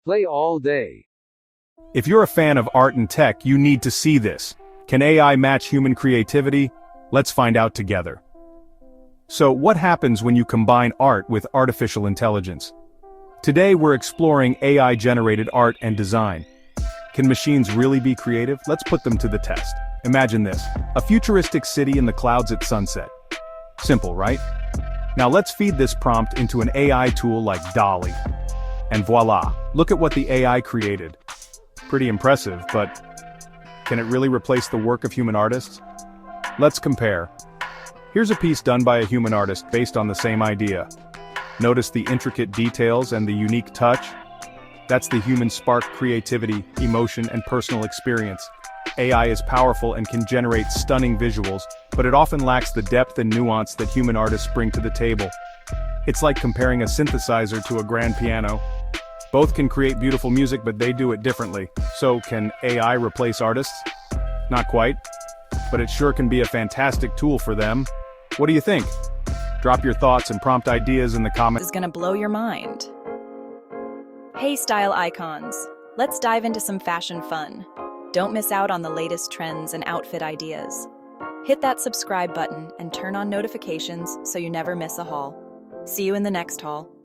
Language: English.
Play all day. If you're a fan of art and tech, you need to see this. Can AI match human creativity? Let's find out together. So, what happens when you combine art with artificial intelligence? Today we're exploring AI-generated art and design. Can machines really be creative? Let's put them to the test. Imagine this, a futuristic city in the clouds at sunset. Simple, right? Now let's feed this prompt into an AI tool like DALL. And voila, look at what the AI created. Pretty impressive, but can it really replace the work of human artists? Let's compare. Here's a piece done by a human artist based on the same idea. Notice the intricate details and the unique touch? That's the human spark: creativity, emotion, and personal experience. AI is powerful and can generate stunning visuals, but it often lacks the depth and nuance that human artists bring to the table. It's like comparing a synthesizer to a grand piano. Both can create beautiful music, but they do it differently. So, can AI replace artists? Not quite, but it sure can be a fantastic tool for them. What do you think? Drop your thoughts and prompt ideas in the comments. Is gonna blow your mind. Hey style icons, let's dive into some fashion fun. Don't miss out on the latest trends and outfit ideas. Hit that subscribe button and turn on notifications so you never miss a haul. See you in the next haul.